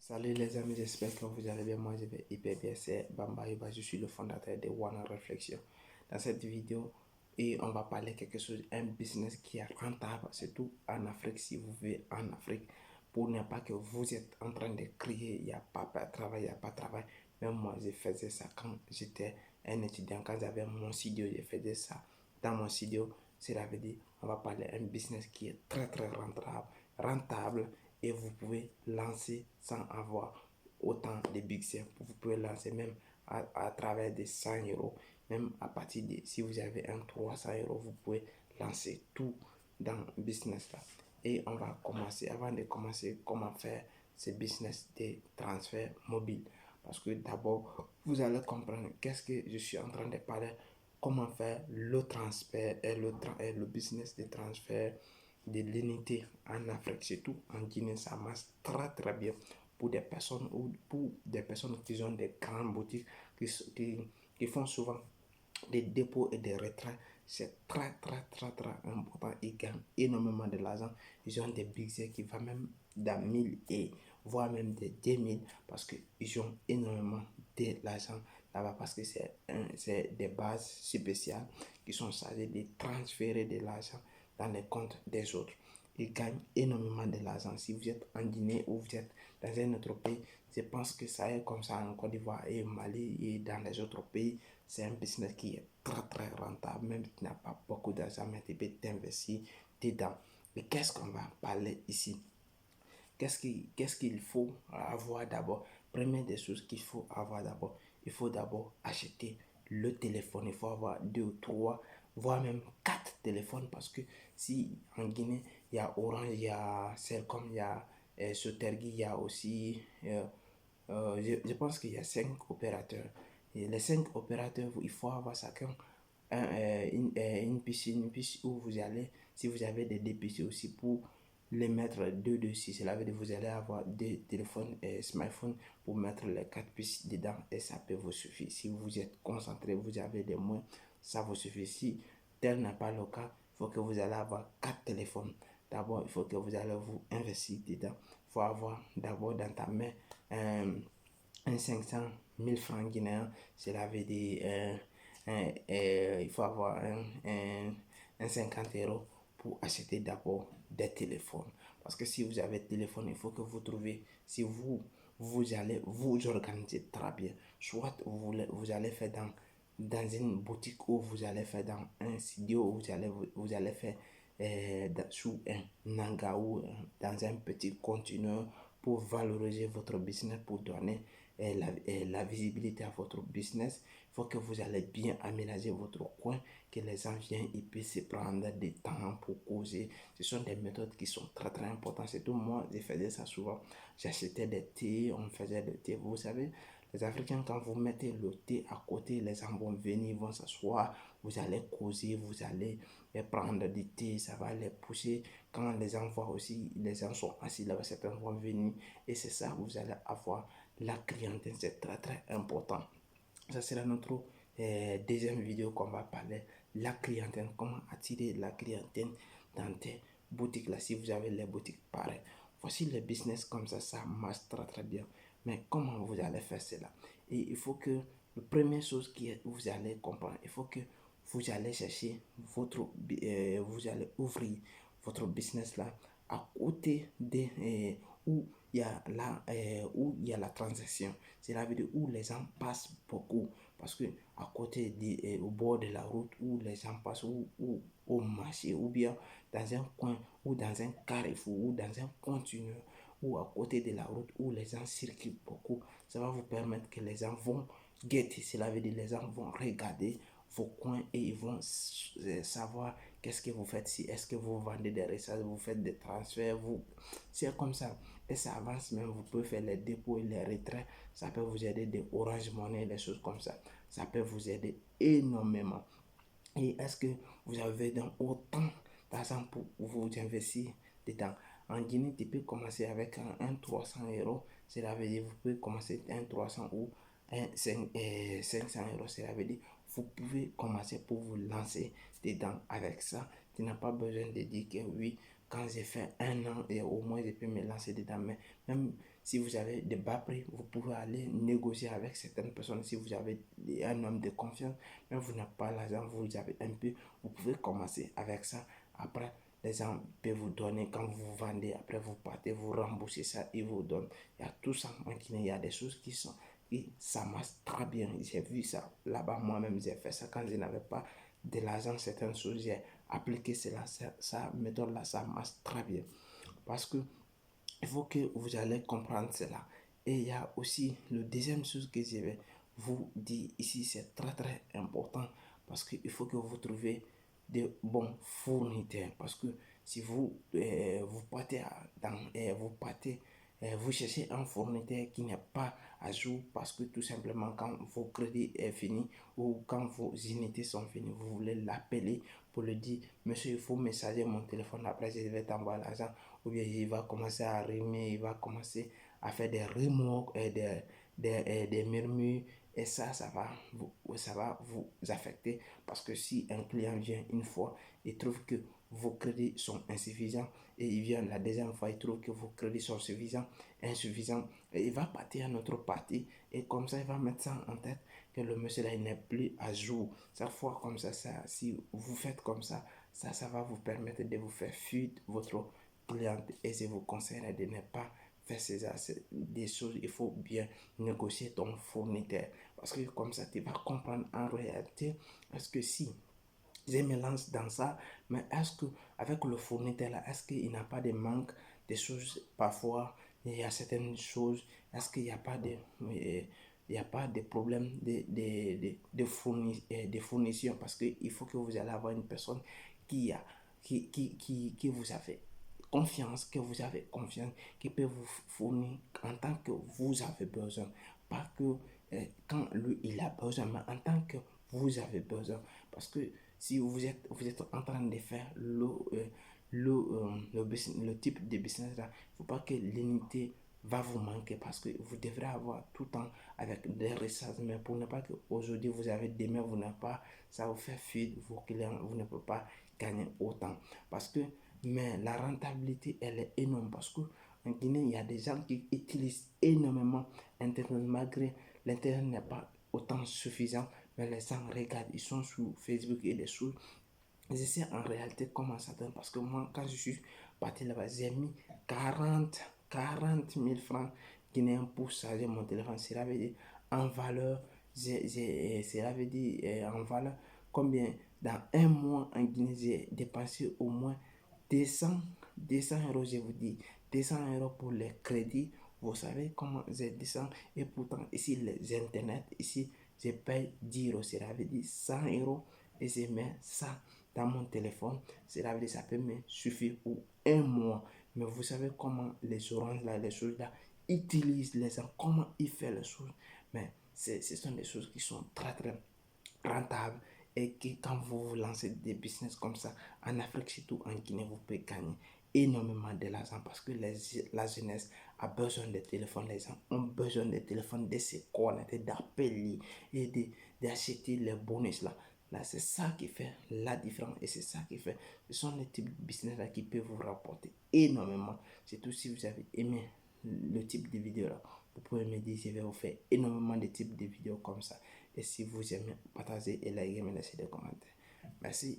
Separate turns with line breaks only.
Salut les amis, j'espère que vous allez bien. Moi, je vais hyper bien. C'est Bamba Yuba, je suis le fondateur de One Reflexion. Dans cette vidéo, on va parler quelque chose, un business qui est rentable, surtout en Afrique, si vous vivez en Afrique. Pour ne pas que vous êtes en train de crier, il n'y a pas de travail, il n'y a pas de travail. Même moi, je faisais ça quand j'étais un étudiant, quand j'avais mon studio, je faisais ça. Dans mon studio, cela veut dire, on va parler d'un business qui est très rentable et vous pouvez lancer sans avoir autant de budget. Vous pouvez lancer même à travers des 100 euros, même à partir de, si vous avez un 300 euros, vous pouvez lancer tout dans le business là. Et on va commencer, avant de commencer, comment faire ce business de transfert mobile. Parce que d'abord, vous allez comprendre qu'est-ce que je suis en train de parler, comment faire le transfert et le business de transfert de l'unité en Afrique, surtout en Guinée. Ça marche très bien pour des personnes ou pour des personnes qui ont des grandes boutiques qui font souvent des dépôts et des retraits. C'est très important. Ils gagnent énormément de l'argent. Ils ont des budgets qui vont même dans 1000 et voire même des 2000 parce qu'ils ont énormément de l'argent là-bas, parce que c'est des bases spéciales qui sont chargées de transférer de l'argent dans les comptes des autres. Ils gagnent énormément de l'argent. Si vous êtes en Guinée ou vous êtes dans un autre pays, je pense que ça est comme ça en Côte d'Ivoire et au Mali et dans les autres pays. C'est un business qui est très rentable, même si tu n'as pas beaucoup d'argent, mais tu peux t'investir dedans. Mais qu'est-ce qu'on va parler ici? Qu'est-ce qu'il faut avoir d'abord? Première des choses qu'il faut avoir d'abord, il faut d'abord acheter le téléphone. Il faut avoir 2 ou 3, voire même 4 téléphones, parce que si en Guinée, il y a Orange, il y a Celcom, il y a Sotergi, il y a aussi, je pense qu'il y a 5 opérateurs. Et les 5 opérateurs, il faut avoir chacun une piscine où vous allez, si vous avez des PC aussi, pour les mettre deux dessus. Cela veut dire que vous allez avoir des téléphones et smartphones pour mettre les 4 pistes dedans et ça peut vous suffire. Si vous êtes concentré, vous avez des moins, ça vous suffit. Si tel n'est pas le cas, il faut que vous allez avoir 4 téléphones. D'abord, il faut que vous allez vous investir dedans. Il faut avoir d'abord dans ta main un 500 000 francs guinéens. Cela veut dire il faut avoir un 50 euros pour acheter d'abord des téléphones. Parce que si vous avez téléphone, il faut que vous trouviez, si vous allez vous organiser très bien. Soit vous allez faire dans une boutique, ou vous allez faire dans un studio, ou vous allez faire sous un hangar ou dans un petit conteneur pour valoriser votre business, pour donner la visibilité à votre business. Il faut que vous allez bien aménager votre coin, que les gens viennent et puissent se prendre des temps pour causer. Ce sont des méthodes qui sont très importantes. C'est tout, moi, je faisais ça souvent. J'achetais des thés, on faisait des thés. Vous savez, les Africains, quand vous mettez le thé à côté, les gens vont venir, vont s'asseoir, vous allez causer, vous allez prendre du thé, ça va les pousser. Quand les gens voient aussi, les gens sont assis là-bas, certains vont venir. Et c'est ça, vous allez avoir la clientèle, c'est très important. Ça sera notre deuxième vidéo qu'on va parler, la clientèle, comment attirer la clientèle dans tes boutiques là, si vous avez les boutiques pareilles. Voici le business comme ça marche très bien. Mais comment vous allez faire cela? Et il faut que, la première chose que vous allez comprendre, il faut que vous allez chercher vous allez ouvrir votre business là à côté de où où il y a la transaction. C'est la vidéo où les gens passent beaucoup. Parce que à côté au bord de la route où les gens passent, ou au marché, ou bien dans un coin, ou dans un carrefour, ou dans un conteneur, ou à côté de la route où les gens circulent beaucoup, ça va vous permettre que les gens vont guetter. Cela veut dire que les gens vont regarder vos coins et ils vont savoir qu'est-ce que vous faites. Si est-ce que vous vendez des recharges, vous faites des transferts, c'est comme ça. Et ça avance même, vous pouvez faire les dépôts et les retraits. Ça peut vous aider, des Orange Money, des choses comme ça. Ça peut vous aider énormément. Et est-ce que vous avez dans autant d'argent pour vous investir dedans? En Guinée, tu peux commencer avec un 300 euros. Cela veut dire vous pouvez commencer un 300 ou un 500 euros. Cela veut dire vous pouvez commencer pour vous lancer dedans avec ça. Tu n'as pas besoin de dire que oui, quand j'ai fait un an et au moins je peux me lancer dedans. Mais même Si vous avez de bas prix, vous pouvez aller négocier avec certaines personnes. Si vous avez un homme de confiance, même vous n'avez pas l'argent, vous avez un peu, vous pouvez commencer avec ça. Après, les gens peuvent vous donner quand vous vendez. Après, vous partez, vous remboursez ça, ils vous donnent. Il y a tout ça en Guinée. Il y a des choses qui sont, et ça marche très bien. J'ai vu ça là-bas. Moi-même, j'ai fait ça quand je n'avais pas de l'argent. Certaines choses, j'ai appliqué cela. Ça méthode-là, ça marche très bien. Parce que il faut que vous allez comprendre cela. Et il y a aussi le deuxième chose que je vais vous dire ici, c'est très très important parce qu'il faut que vous trouviez de bons fournisseurs. Parce que si vous partez vous cherchez un fournisseur qui n'est pas à jour parce que tout simplement quand vos crédits est fini ou quand vos unités sont finies, vous voulez l'appeler pour lui dire, monsieur, il faut messager mon téléphone, après je vais t'envoyer l'argent, ou bien il va commencer à rimer, il va commencer à faire des remorques, des murmures, et ça va vous affecter parce que si un client vient une fois et trouve que vos crédits sont insuffisants et il vient la deuxième fois, il trouve que vos crédits sont insuffisants et il va partir à notre partie et comme ça il va mettre ça en tête que le monsieur là il n'est plus à jour. Chaque fois comme ça, si vous faites comme ça va vous permettre de vous faire fuir votre cliente et je vous conseille de ne pas faire des choses. Il faut bien négocier ton fournisseur parce que comme ça tu vas comprendre en réalité est-ce que si je me lance dans ça, mais est-ce que avec le fournisseur là, est-ce qu'il n'a pas de manque des choses parfois, il y a certaines choses, est-ce qu'il n'y a pas il n'y a pas de problème de fourniture parce qu'il faut que vous allez avoir une personne qui a qui vous avez confiance, qui peut vous fournir en tant que vous avez besoin, pas que quand lui il a besoin, mais en tant que vous avez besoin, parce que si vous êtes en train de faire le type de business là, il ne faut pas que l'unité va vous manquer parce que vous devrez avoir tout le temps avec des ressources, mais pour ne pas que aujourd'hui vous avez demain vous n'avez pas, ça vous fait fuir vos clients, vous ne pouvez pas gagner autant parce que mais la rentabilité elle est énorme parce que en Guinée il y a des gens qui utilisent énormément internet malgré l'internet n'est pas autant suffisant, mais les gens regardent, ils sont sur Facebook et des choses. Je sais en réalité comment ça donne parce que moi, quand je suis parti là-bas, j'ai mis 40 000 francs guinéens pour charger mon téléphone. Cela veut dire en valeur, cela veut dire en valeur combien dans un mois en Guinée, j'ai dépensé au moins 200, 200 euros, je vous dis, 200 euros pour les crédits. Vous savez comment j'ai 200 et pourtant ici les internets, ici je paye 10 euros, cela veut dire 100 euros et je mets ça dans mon téléphone, cela veut dire ça peut me suffire pour un mois. Mais vous savez comment les oranges là, les choses là, utilisent les gens, comment ils font les choses. Mais ce sont des choses qui sont très très rentables et que quand vous vous lancez des business comme ça, en Afrique surtout en Guinée, vous pouvez gagner énormément de l'argent parce que la jeunesse a besoin de téléphones, les gens ont besoin de téléphones, de se connecter, d'appeler et d'acheter les bonus là. Là, c'est ça qui fait la différence et c'est ça qui fait. Ce sont les types de business là qui peuvent vous rapporter énormément. Surtout si vous avez aimé le type de vidéo là, vous pouvez me dire, je vais vous faire énormément de types de vidéos comme ça. Et si vous aimez, partagez et likez, mais laissez des commentaires. Merci.